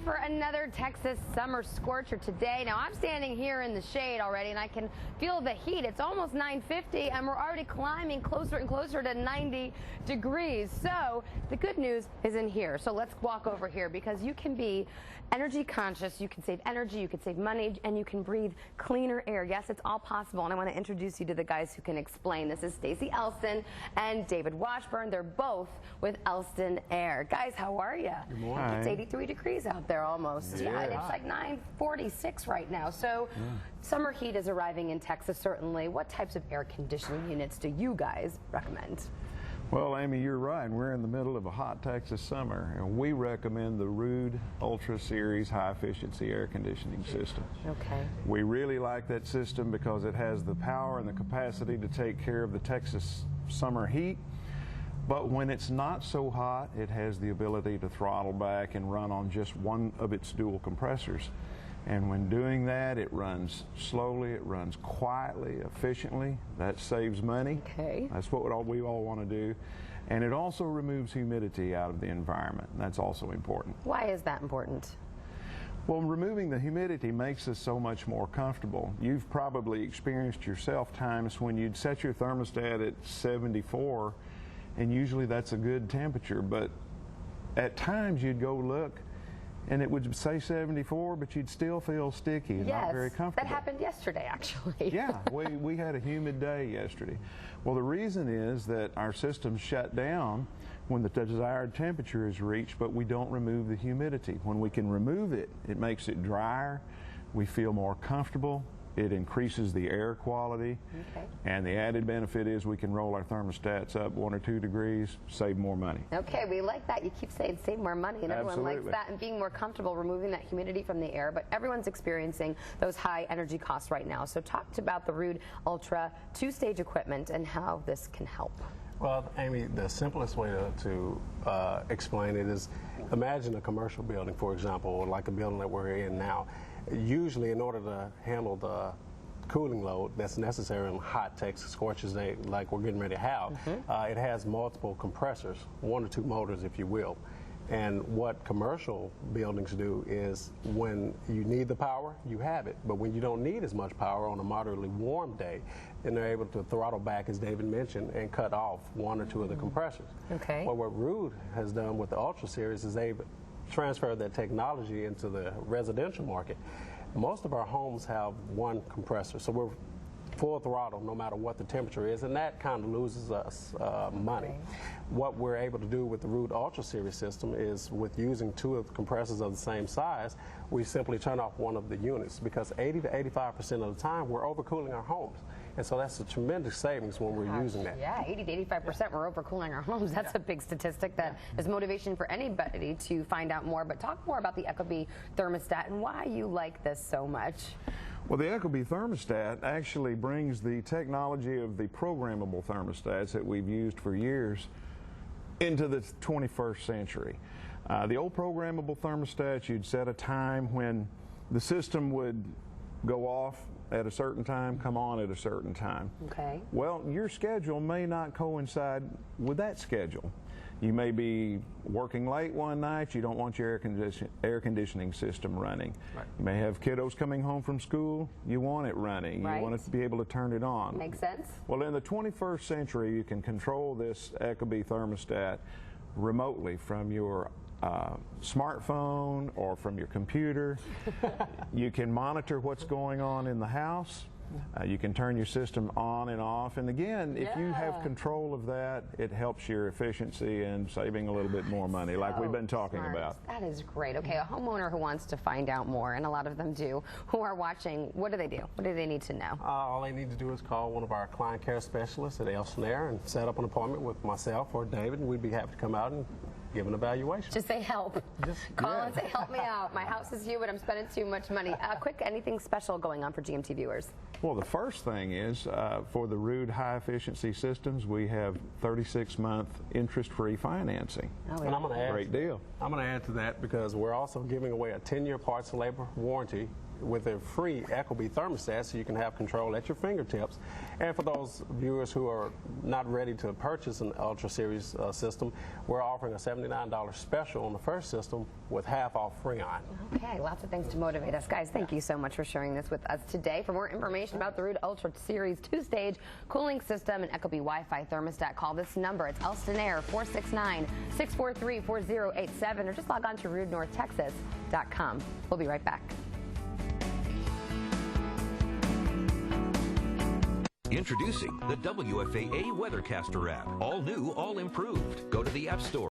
for another Texas summer scorcher today. Now, I'm standing here in the shade already, and I can feel the heat. It's almost 9:50, and we're already climbing closer and closer to 90 degrees. So the good news is in here. So let's walk over here, because you can be energy conscious, you can save energy, you can save money, and you can breathe cleaner air. Yes, it's all possible, and I want to introduce you to the guys who can explain. This is Stacy Elston and David Washburn. They're both with Elston Aire. Guys, how are you? Good morning. It's 83 degrees out there almost. Yeah, it's like 9:46 right now. So summer heat is arriving in Texas, certainly. What types of air conditioning units do you guys recommend? Well, Amy, you're right. We're in the middle of a hot Texas summer, and we recommend the Ruud Ultra Series high-efficiency air conditioning system. Okay. We really like that system because it has the power and the capacity to take care of the Texas summer heat. But when it's not so hot, it has the ability to throttle back and run on just one of its dual compressors. And when doing that, it runs slowly, it runs quietly, efficiently. That saves money. Okay. That's what we all want to do. And it also removes humidity out of the environment. That's also important. Why is that important? Well, removing the humidity makes us so much more comfortable. You've probably experienced yourself times when you'd set your thermostat at 74, and usually that's a good temperature, but at times you'd go look and it would say 74, but you'd still feel sticky and not very comfortable. That happened yesterday, actually. Yeah, we had a humid day yesterday. Well, the reason is that our system shut down when the desired temperature is reached, but we don't remove the humidity. When we can remove it, it makes it drier. We feel more comfortable. It increases the air quality, and the added benefit is we can roll our thermostats up 1 or 2 degrees, save more money. Okay, we like that. You keep saying save more money, and everyone likes that, and being more comfortable removing that humidity from the air, but everyone's experiencing those high energy costs right now. So talk about the Ruud Ultra two-stage equipment and how this can help. Well, Amy, the simplest way to explain it is imagine a commercial building, for example, or like a building that we're in now. Usually, in order to handle the cooling load that's necessary in hot Texas scorchers day like we're getting ready to have, it has multiple compressors, 1 or 2 motors, if you will. And what commercial buildings do is when you need the power, you have it. But when you don't need as much power on a moderately warm day, then they're able to throttle back, as David mentioned, and cut off 1 or 2 of the compressors. Okay. Well, what Ruud has done with the Ultra Series is they've transferred that technology into the residential market. Most of our homes have 1 compressor, so we're full throttle no matter what the temperature is, and that kind of loses us money. What we're able to do with the Ruud Ultra Series system is, with using 2 of the compressors of the same size, we simply turn off 1 of the units, because 80 to 85% of the time we're overcooling our homes. And so that's a tremendous savings when we're using that. Yeah, 80 to 85% we're overcooling our homes. That's a big statistic that is motivation for anybody to find out more. But talk more about the ecobee thermostat and why you like this so much. Well, the ecobee thermostat actually brings the technology of the programmable thermostats that we've used for years into the 21st century. The old programmable thermostats, you'd set a time when the system would go off at a certain time, come on at a certain time. Okay. Well, your schedule may not coincide with that schedule. You may be working late one night, you don't want your air conditioning system running. Right. You may have kiddos coming home from school, you want it running. Right. You want to be able to turn it on. Makes sense. Well, in the 21st century, you can control this ecobee thermostat remotely from your smartphone or from your computer. You can monitor what's going on in the house. You can turn your system on and off, and again, if you have control of that, it helps your efficiency and saving a little bit more money, like we've been talking about. That is great. Okay, a homeowner who wants to find out more, and a lot of them do, who are watching, what do they do? What do they need to know? All they need to do is call one of our client care specialists at Elston Aire and set up an appointment with myself or David, and we'd be happy to come out and give an evaluation. Just say help. Call and say, help me out. My house is huge, but I'm spending too much money. Quick, anything special going on for GMT viewers? Well, the first thing is for the Ruud high efficiency systems, we have 36-month interest-free financing. Oh, yeah. Great deal. I'm going to add to that, because we're also giving away a 10-year parts and labor warranty with a free Ecobee thermostat, so you can have control at your fingertips. And for those viewers who are not ready to purchase an Ultra Series system, we're offering a $79 special on the first system with half off Freon. Okay, lots of things to motivate us. Guys, thank you so much for sharing this with us today. For more information about the Ruud Ultra Series 2-stage cooling system and Ecobee Wi-Fi thermostat, call this number. It's Elston Aire, 469-643-4087, or just log on to RuudNorthTexas.com. We'll be right back. Introducing the WFAA Weathercaster app. All new, all improved. Go to the App Store.